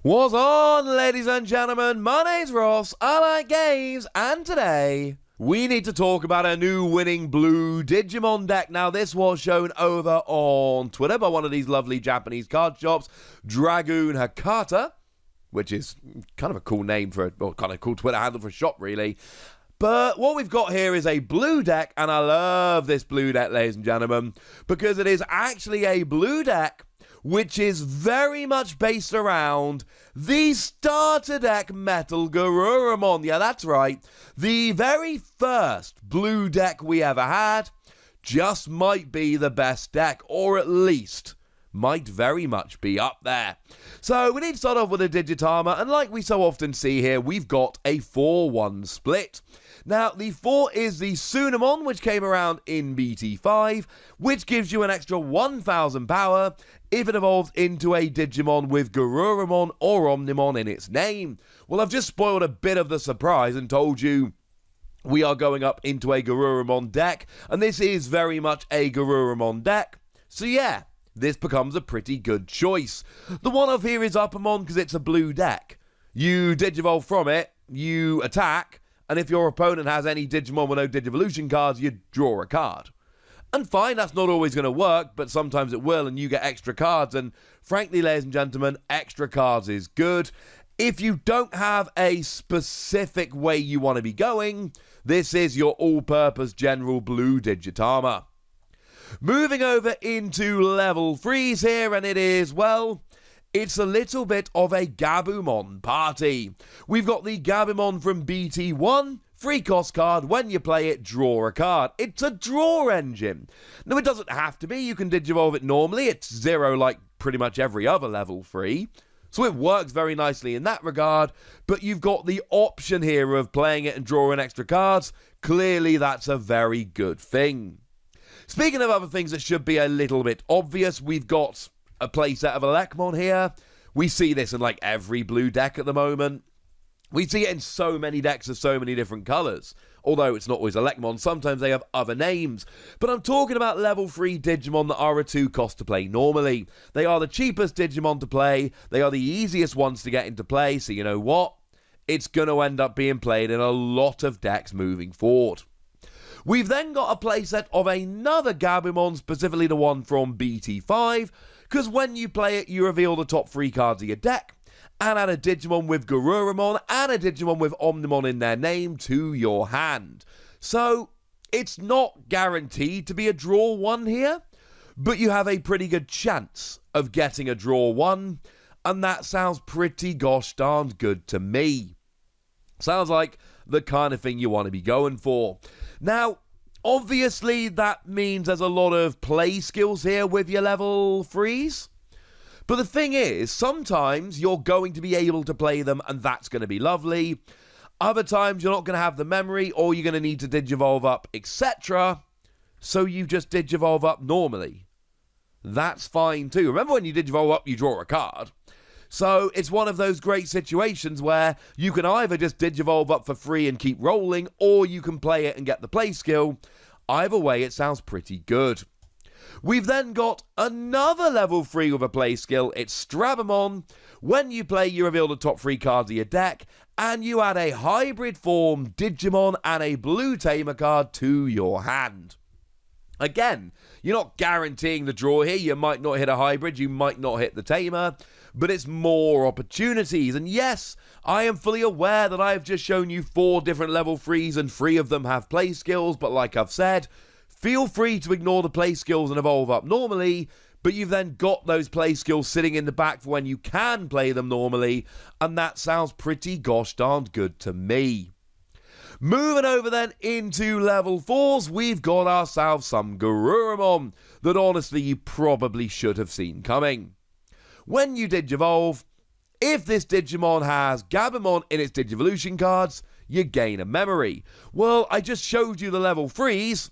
What's on, ladies and gentlemen? My name's Ross, I like games, and today we need to talk about a new winning blue Digimon deck. Now, this was shown over on Twitter by one of these lovely Japanese card shops, Dragoon Hakata, which is kind of a cool name for kind of cool Twitter handle for a shop, really. But what we've got here is a blue deck, and I love this blue deck, ladies and gentlemen, because it is actually a blue deck which is very much based around the starter deck MetalGarurumon. Yeah, that's right. The very first blue deck we ever had just might be the best deck, or at least might very much be up there. So we need to start off with a Digitama, and like we so often see here, we've got a 4-1 split. Now, the 4 is the Sunamon, which came around in BT5, which gives you an extra 1,000 power if it evolves into a Digimon with Garurumon or Omnimon in its name. Well, I've just spoiled a bit of the surprise and told you we are going up into a Garurumon deck, and this is very much a Garurumon deck. So yeah, this becomes a pretty good choice. The one-off here is Uppermon because it's a blue deck. You Digivolve from it, you attack, and if your opponent has any Digimon with no Digivolution cards, you draw a card. And fine, that's not always going to work, but sometimes it will, and you get extra cards. And frankly, ladies and gentlemen, extra cards is good. If you don't have a specific way you want to be going, this is your all-purpose general blue Digitama. Moving over into level 3s here, and it is, well, it's a little bit of a Gabumon party. We've got the Gabumon from BT1, free cost card. When you play it, draw a card. It's a draw engine. Now, it doesn't have to be. You can Digivolve it normally. It's 0 like pretty much every other level 3. So it works very nicely in that regard, but you've got the option here of playing it and drawing extra cards. Clearly, that's a very good thing. Speaking of other things that should be a little bit obvious, we've got a playset of Elecmon here. We see this in like every blue deck at the moment. We see it in so many decks of so many different colours. Although it's not always Elecmon, sometimes they have other names. But I'm talking about level 3 Digimon that are a 2 cost to play normally. They are the cheapest Digimon to play. They are the easiest ones to get into play. So you know what? It's going to end up being played in a lot of decks moving forward. We've then got a playset of another Gabumon, specifically the one from BT5, because when you play it, you reveal the top 3 cards of your deck, and add a Digimon with Garurumon and a Digimon with Omnimon in their name to your hand. So, it's not guaranteed to be a draw 1 here, but you have a pretty good chance of getting a draw 1, and that sounds pretty gosh darn good to me. Sounds like the kind of thing you want to be going for. Now, obviously, that means there's a lot of play skills here with your level 3s. But the thing is, sometimes you're going to be able to play them, and that's going to be lovely. Other times, you're not going to have the memory, or you're going to need to Digivolve up, etc. So you just Digivolve up normally. That's fine too. Remember when you Digivolve up, you draw a card. So it's one of those great situations where you can either just Digivolve up for free and keep rolling, or you can play it and get the play skill. Either way, it sounds pretty good. We've then got another level 3 with a play skill. It's Strabamon. When you play, you reveal the top 3 cards of your deck, and you add a hybrid form Digimon and a blue Tamer card to your hand. Again, you're not guaranteeing the draw here. You might not hit a hybrid, you might not hit the Tamer, but it's more opportunities. And yes, I am fully aware that I have just shown you 4 different level 3s and 3 of them have play skills, but like I've said, feel free to ignore the play skills and evolve up normally, but you've then got those play skills sitting in the back for when you can play them normally, and that sounds pretty gosh darned good to me. Moving over then into level 4s, we've got ourselves some Garurumon that honestly you probably should have seen coming. When you Digivolve, if this Digimon has Gabumon in its Digivolution cards, you gain a memory. Well, I just showed you the level 3s.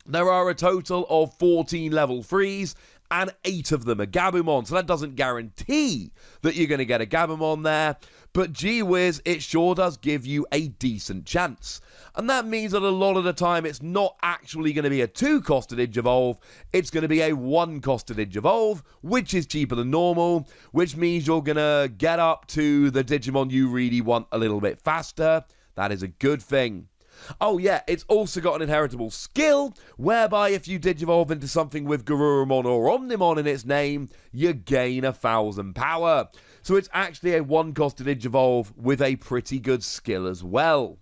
There are a total of 14 level 3s and 8 of them are Gabumon, so that doesn't guarantee that you're going to get a Gabumon there, but gee whiz, it sure does give you a decent chance. And that means that a lot of the time it's not actually going to be a 2-costed Digivolve, it's going to be a 1-costed Digivolve, which is cheaper than normal, which means you're going to get up to the Digimon you really want a little bit faster. That is a good thing. Oh yeah, it's also got an inheritable skill, whereby if you Digivolve into something with Garurumon or Omnimon in its name, you gain 1,000 power. So it's actually a 1-costed Digivolve with a pretty good skill as well.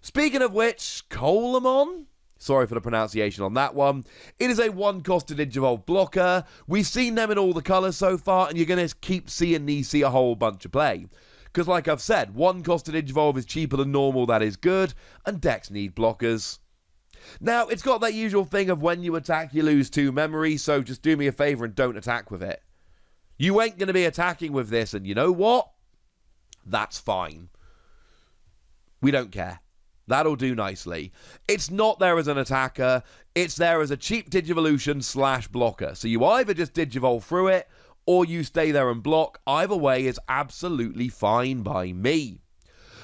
Speaking of which, Colamon? Sorry for the pronunciation on that one. It is a 1-costed Digivolve blocker. We've seen them in all the colours so far, and you're going to keep seeing these see a whole bunch of play. Because like I've said, 1-costed Digivolve is cheaper than normal, that is good, and decks need blockers. Now, it's got that usual thing of when you attack, you lose 2 memory, so just do me a favour and don't attack with it. You ain't going to be attacking with this, and you know what? That's fine. We don't care. That'll do nicely. It's not there as an attacker, it's there as a cheap Digivolution / blocker. So you either just Digivolve through it, or you stay there and block. Either way is absolutely fine by me.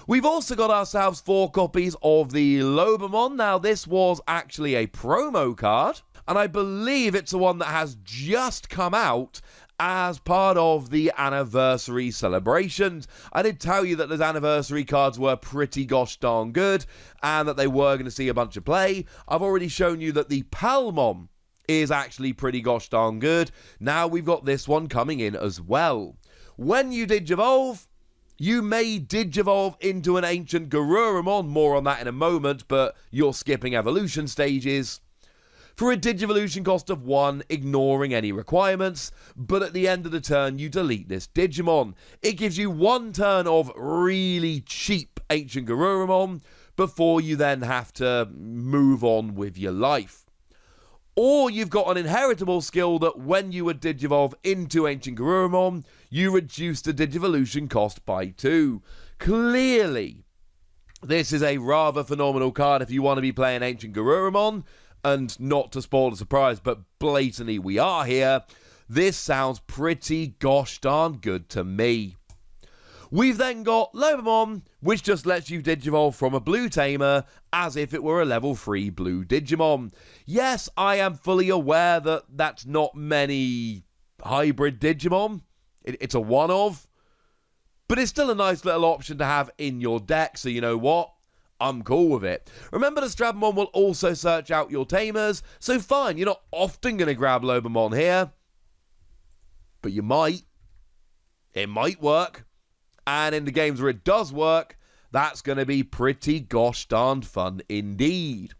We've also got ourselves 4 copies of the Lobomon. Now, this was actually a promo card, and I believe it's the one that has just come out as part of the anniversary celebrations. I did tell you that those anniversary cards were pretty gosh darn good, and that they were going to see a bunch of play. I've already shown you that the Palmon is actually pretty gosh darn good. Now we've got this one coming in as well. When you Digivolve, you may Digivolve into an ancient Garurumon, more on that in a moment, but you're skipping evolution stages, for a Digivolution cost of 1, ignoring any requirements, but at the end of the turn you delete this Digimon. It gives you 1 turn of really cheap ancient Garurumon before you then have to move on with your life. Or you've got an inheritable skill that when you would Digivolve into Ancient Garurumon, you reduce the Digivolution cost by 2. Clearly, this is a rather phenomenal card if you want to be playing Ancient Garurumon, and not to spoil the surprise, but blatantly we are here. This sounds pretty gosh darn good to me. We've then got Lobomon, which just lets you Digivolve from a blue tamer as if it were a level 3 blue Digimon. Yes, I am fully aware that that's not many hybrid Digimon. It's a one-of. But it's still a nice little option to have in your deck, so you know what? I'm cool with it. Remember, the Strabamon will also search out your tamers, so fine, you're not often going to grab Lobomon here. But you might. It might work. And in the games where it does work, that's going to be pretty gosh darned fun indeed.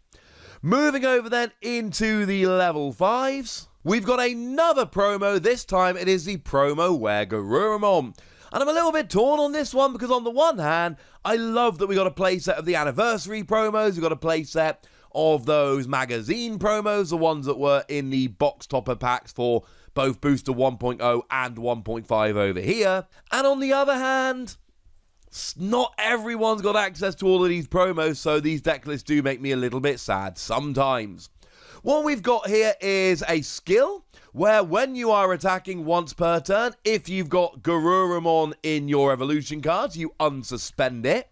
Moving over then into the level 5s, we've got another promo. This time it is the promo WereGarurumon. And I'm a little bit torn on this one because on the one hand, I love that we got a playset of the anniversary promos. We got a playset of those magazine promos, the ones that were in the box topper packs for both Booster 1.0 and 1.5 over here. And on the other hand, not everyone's got access to all of these promos, so these deck lists do make me a little bit sad sometimes. What we've got here is a skill where when you are attacking once per turn, if you've got Garurumon in your evolution cards, you unsuspend it.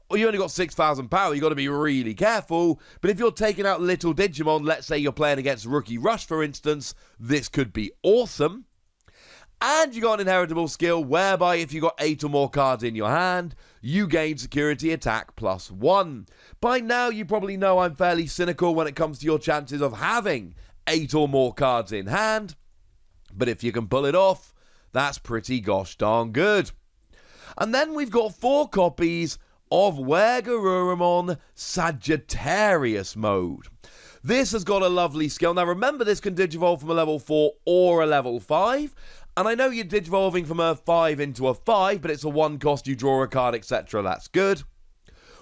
Or you only got 6,000 power, you got to be really careful. But if you're taking out little Digimon, let's say you're playing against Rookie Rush, for instance, this could be awesome. And you got an inheritable skill whereby if you got 8 or more cards in your hand, you gain security attack +1. By now, you probably know I'm fairly cynical when it comes to your chances of having 8 or more cards in hand. But if you can pull it off, that's pretty gosh darn good. And then we've got 4 copies of WereGarurumon Sagittarius mode. This has got a lovely skill. Now remember, this can Digivolve from a level 4 or a level 5. And I know you're Digivolving from a 5 into a 5, but it's a 1 cost, you draw a card, etc. That's good.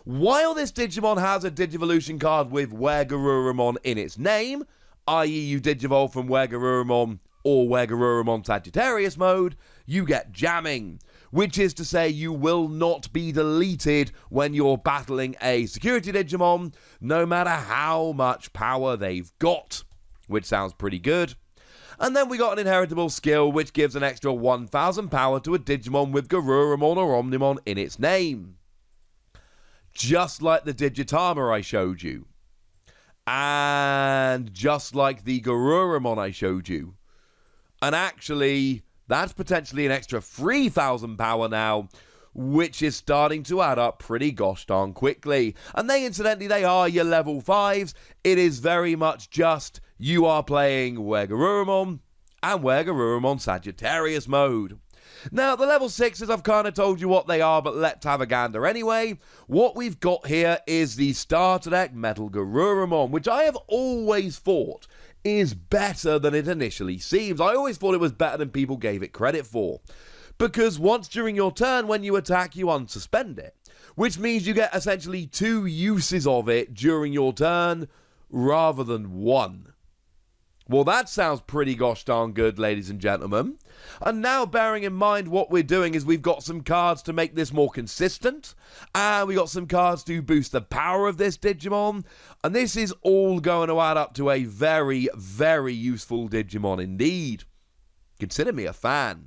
While this Digimon has a Digivolution card with WereGarurumon in its name, i.e. you Digivolve from WereGarurumon or WereGarurumon Sagittarius mode, you get jamming, which is to say you will not be deleted when you're battling a security Digimon, no matter how much power they've got, which sounds pretty good. And then we got an inheritable skill which gives an extra 1000 power to a Digimon with Garurumon or Omnimon in its name. Just like the Digitamer I showed you. And just like the Garurumon I showed you. And actually, that's potentially an extra 3000 power now, which is starting to add up pretty gosh darn quickly. And incidentally, they are your level 5s. It is very much just you are playing Garurumon and Garurumon Sagittarius mode. Now, the level 6s, I've kind of told you what they are, but let's have a gander anyway. What we've got here is the starter deck MetalGarurumon, which I have always thought is better than it initially seems. I always thought it was better than people gave it credit for. Because once during your turn, when you attack, you unsuspend it. Which means you get essentially 2 uses of it during your turn, rather than 1. Well, that sounds pretty gosh darn good, ladies and gentlemen. And now, bearing in mind what we're doing is we've got some cards to make this more consistent. And we got some cards to boost the power of this Digimon. And this is all going to add up to a very, very useful Digimon indeed. Consider me a fan.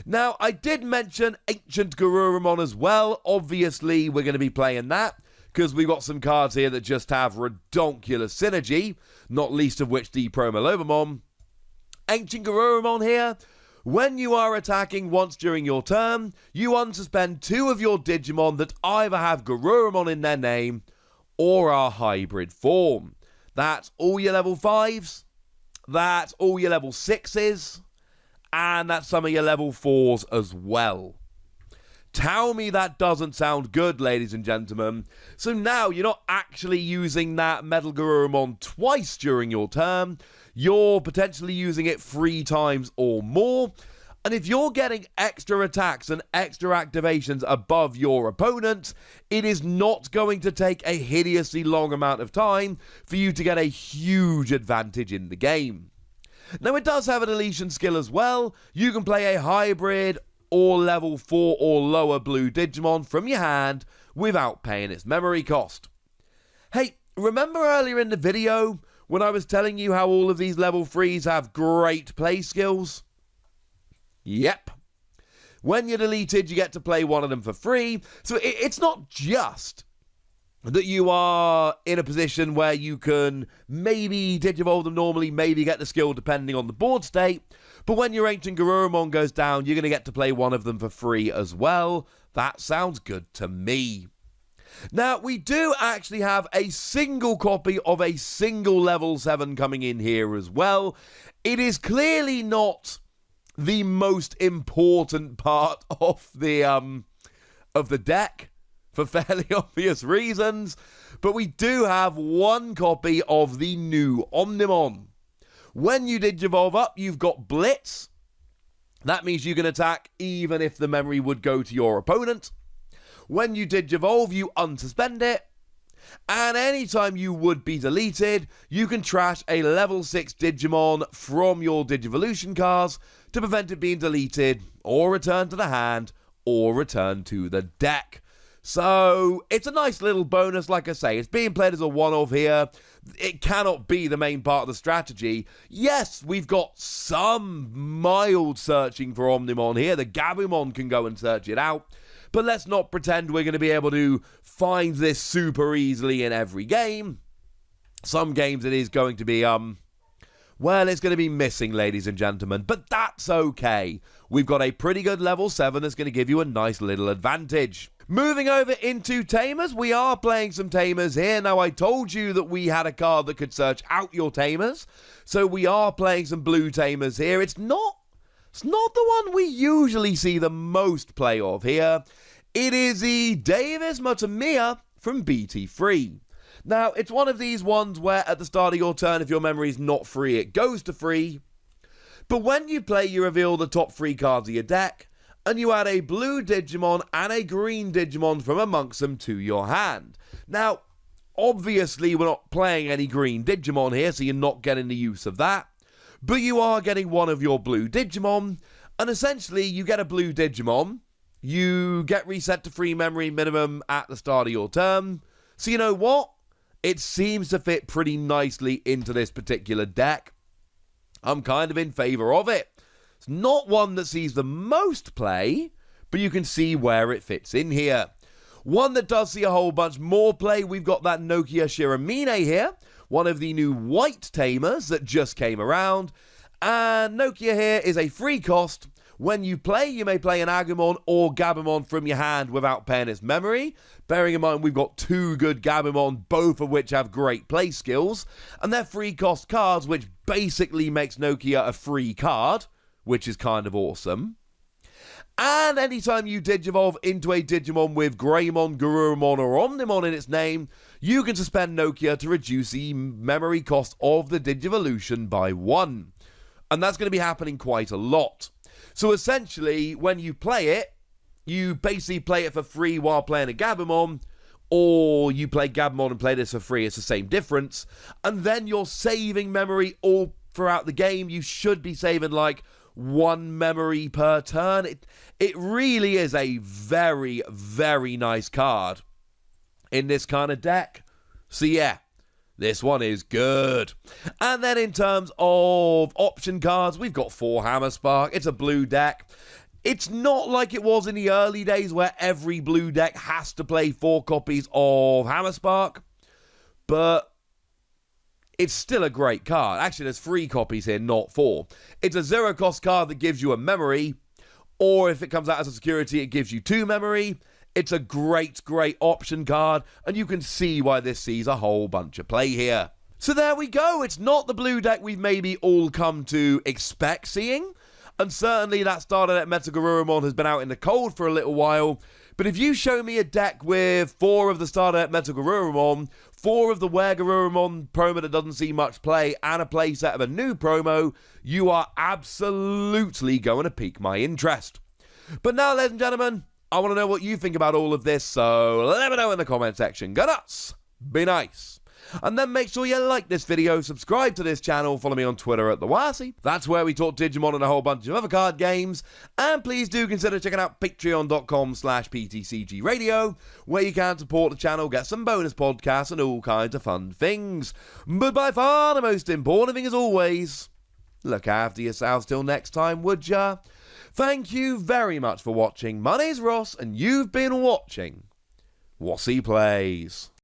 Now, I did mention Ancient Garurumon as well. Obviously, we're going to be playing that, because we've got some cards here that just have redonkulous synergy, not least of which the Promolobamon. Ancient Garurumon here. When you are attacking once during your turn, you unsuspend 2 of your Digimon that either have Garurumon in their name or are hybrid form. That's all your level 5s. That's all your level 6s. And that's some of your level 4s as well. Tell me that doesn't sound good, ladies and gentlemen. So now you're not actually using that MetalGarurumon twice during your turn. You're potentially using it 3 times or more. And if you're getting extra attacks and extra activations above your opponent, it is not going to take a hideously long amount of time for you to get a huge advantage in the game. Now, it does have a deletion skill as well. You can play a hybrid or level 4 or lower blue Digimon from your hand without paying its memory cost. Hey, remember earlier in the video when I was telling you how all of these level 3s have great play skills? Yep. When you're deleted, you get to play one of them for free. So it's not just that you are in a position where you can maybe Digivolve them normally, maybe get the skill depending on the board state. But when your Ancient Garurumon goes down, you're going to get to play one of them for free as well. That sounds good to me. Now, we do actually have a single copy of a single level 7 coming in here as well. It is clearly not the most important part of the deck, for fairly obvious reasons, but we do have one copy of the new Omnimon. When you Digivolve up, you've got Blitz. That means you can attack even if the memory would go to your opponent. When you Digivolve, you unsuspend it. And anytime you would be deleted, you can trash a level 6 Digimon from your Digivolution cards to prevent it being deleted, or return to the hand, or return to the deck. So, it's a nice little bonus, like I say. It's being played as a one-off here. It cannot be the main part of the strategy. Yes, we've got some mild searching for Omnimon here. The Gabumon can go and search it out. But let's not pretend we're going to be able to find this super easily in every game. Some games it is going to be, well, it's going to be missing, ladies and gentlemen. But that's okay. We've got a pretty good level 7 that's going to give you a nice little advantage. Moving over into Tamers, we are playing some Tamers here. Now, I told you that we had a card that could search out your Tamers. So we are playing some blue Tamers here. It's not the one we usually see the most play of here. It is the Davis Matamiya from BT3. Now, it's one of these ones where at the start of your turn, if your memory is not free, it goes to free. But when you play, you reveal the top 3 cards of your deck, and you add a blue Digimon and a green Digimon from amongst them to your hand. Now, obviously, we're not playing any green Digimon here, so you're not getting the use of that. But you are getting one of your blue Digimon, and essentially, you get a blue Digimon. You get reset to free memory minimum at the start of your turn. So you know what? It seems to fit pretty nicely into this particular deck. I'm kind of in favour of it. It's not one that sees the most play, but you can see where it fits in here. One that does see a whole bunch more play, we've got that Nokia Shiramine here, one of the new white tamers that just came around. And Nokia here is a free cost. When you play, you may play an Agumon or Gabumon from your hand without paying its memory. Bearing in mind we've got two good Gabumon, both of which have great play skills. And they're free cost cards, which basically makes Nokia a free card, which is kind of awesome. And anytime you Digivolve into a Digimon with Greymon, Garurumon, or Omnimon in its name, you can suspend Nokia to reduce the memory cost of the Digivolution by 1. And that's going to be happening quite a lot. So essentially, when you play it, you basically play it for free while playing a Gabumon, or you play Gabumon and play this for free, it's the same difference. And then you're saving memory all throughout the game. You should be saving like 1 memory per turn. It really is a very, very nice card in this kind of deck. So yeah, this one is good. And then in terms of option cards, we've got 4 Hammer Spark. It's a blue deck. It's not like it was in the early days where every blue deck has to play 4 copies of Hammer Spark, but it's still a great card. Actually, there's 3 copies here, not 4. It's a 0 cost card that gives you a memory, or if it comes out as a security, it gives you 2 memory. It's a great, great option card, and you can see why this sees a whole bunch of play here. So there we go. It's not the blue deck we've maybe all come to expect seeing, and certainly that starter deck MetalGarurumon has been out in the cold for a little while. But if you show me a deck with 4 of the starter deck MetalGarurumon, 4 of the WereGarurumon promo that doesn't see much play, and a playset of a new promo, you are absolutely going to pique my interest. But now, ladies and gentlemen, I want to know what you think about all of this, so let me know in the comment section. Go nuts! Be nice! And then make sure you like this video, subscribe to this channel, follow me on Twitter at the Wossy. That's where we talk Digimon and a whole bunch of other card games. And please do consider checking out patreon.com/PTCG Radio, where you can support the channel, get some bonus podcasts and all kinds of fun things. But by far the most important thing as always, look after yourselves till next time, would ya? Thank you very much for watching. My name's Ross, and you've been watching Wossy Plays.